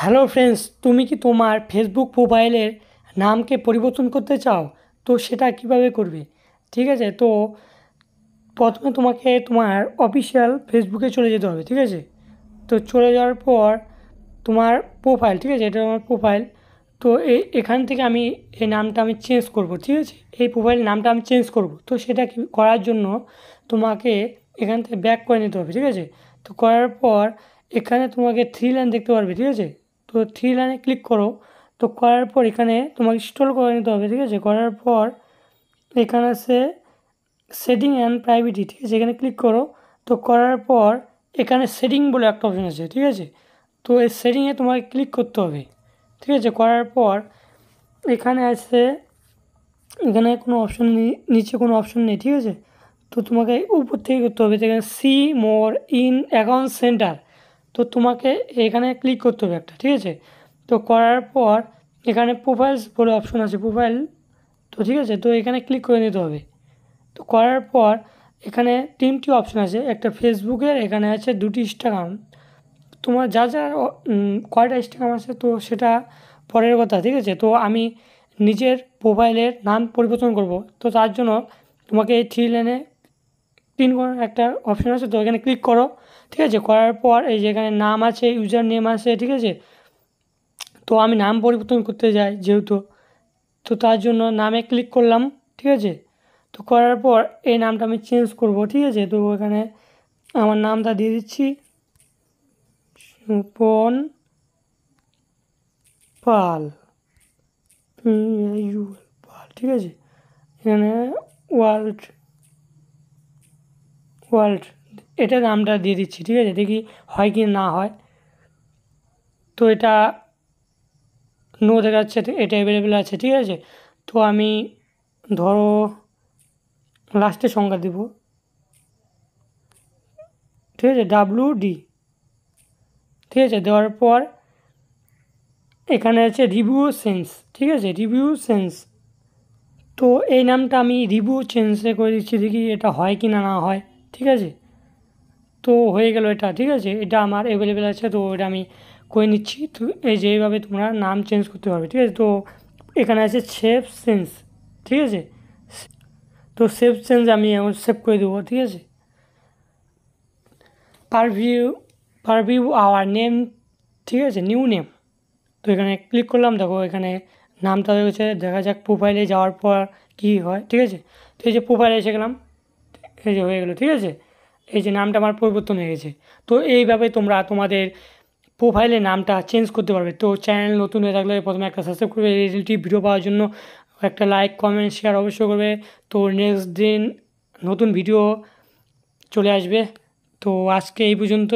Hello friends, তুমি কি তোমার ফেসবুক প্রোফাইলের নামকে পরিবর্তন করতে চাও? তো সেটা কিভাবে করবে? ঠিক আছে, তো প্রথমে তোমাকে তোমার অফিসিয়াল ফেসবুকে চলে যেতে হবে। ঠিক আছে, তো চলে যাওয়ার পর তোমার প্রোফাইল, ঠিক আছে, এটা আমার প্রোফাইল। তো এখান থেকে আমি এই নামটা আমি চেঞ্জ করব। ঠিক আছে, এই প্রোফাইল নামটা আমি চেঞ্জ করব। তো সেটা কি করার জন্য তোমাকে এখান থেকে ব্যাক করে নিতে হবে। ঠিক আছে, তো করার পর এখানে তোমাকে থ্রি লাইন দেখতে পারবে। ঠিক আছে, তো থ্রি লাইনে ক্লিক করো। তো করার পর এখানে তোমাকে ইনস্টল করে নিতে হবে। ঠিক আছে, করার পর এখানে আছে সেটিং অ্যান্ড প্রাইভেসি। ঠিক আছে, এখানে ক্লিক করো। তো করার পর এখানে সেটিং বলে একটা অপশন আছে। ঠিক আছে, তো এই সেটিংয়ে তোমাকে ক্লিক করতে হবে। ঠিক আছে, করার পর এখানে আছে, এখানে কোনো অপশন নেই, নিচে কোনো অপশন নেই। ঠিক আছে, তো তোমাকে উপর থেকে করতে হবে। এখানে see more in account centre, তো তোমাকে এখানে ক্লিক করতে হবে একটা। ঠিক আছে, তো করার পর এখানে প্রোফাইলস বলে অপশন আছে, প্রোফাইল। তো ঠিক আছে, তো এখানে ক্লিক করে নিতে হবে। তো করার পর এখানে তিনটি অপশন আছে, একটা ফেসবুকের, এখানে আছে দুটি ইনস্টাগ্রাম। তোমার যা যা কয়টা ইনস্টাগ্রাম আছে তো সেটা পরের কথা। ঠিক আছে, তো আমি নিজের প্রোফাইলের নাম পরিবর্তন করব। তো তার জন্য তোমাকে এই থ্রি লাইনে পিন করার একটা অপশন আছে, তো এখানে ক্লিক করো। ঠিক আছে, করার পর এই যে এখানে নাম আছে, ইউজার নেম আছে। ঠিক আছে, তো আমি নাম পরিবর্তন করতে যাই যেহেতু, তো তার জন্য নামে ক্লিক করলাম। ঠিক আছে, তো করার পর এই নামটা আমি চেঞ্জ করব। ঠিক আছে, তো এখানে আমার নামটা দিয়ে দিচ্ছি, সুপন পাল, পাল। ঠিক আছে, এখানে ওয়ার্ল্ড ওয়ার্ল্ড এটা নামটা দিয়ে দিচ্ছি। ঠিক আছে, দেখি হয় কি না হয়। তো এটা নো দেখাচ্ছে, এটা অ্যাভেলেবেল আছে। ঠিক আছে, তো আমি ধরো লাস্টে সংখ্যা দেব। ঠিক আছে, WD। ঠিক আছে, দেওয়ার পর এখানে আছে রিভিউ সেন্স। ঠিক আছে, রিভিউ সেন্স, তো এই নামটা আমি রিভিউ চেঞ্জে করে দিচ্ছি, দেখি এটা হয় কি না না হয়। ঠিক আছে, তো হয়ে গেল এটা। ঠিক আছে, এটা আমার অ্যাভেলেবেল আছে, তো এটা আমি করে নিচ্ছি। তো এই যে এইভাবে তোমরা নাম চেঞ্জ করতে পারবে। ঠিক আছে, তো এখানে আছে সেভ চেঞ্জ। ঠিক আছে, তো সেভ চেঞ্জ আমি এখন সেভ করে দেবো। ঠিক আছে, পারভিউ পারভিউ আওয়ার নেম। ঠিক আছে, নিউ নেম, তো এখানে ক্লিক করলাম। দেখো এখানে নামটা হয়ে গেছে, দেখা যাক প্রোফাইলে যাওয়ার পর কী হয়। ঠিক আছে, তো এই যে প্রোফাইলে এসে গেলাম, এই যে হয়ে গেলো। ঠিক আছে, এই যে নামটা আমার পরিবর্তন হয়ে গেছে। তো এইভাবে তোমরা তোমাদের প্রোফাইলের নামটা চেঞ্জ করতে পারবে। তো চ্যানেল নতুন হয়ে থাকলে প্রথমে একটা সাবস্ক্রাইব করবে, রিলেটিভ ভিডিও পাওয়ার জন্য একটা লাইক কমেন্ট শেয়ার অবশ্যই করবে। তো নেক্সট দিন নতুন ভিডিও চলে আসবে। তো আজকে এই পর্যন্ত।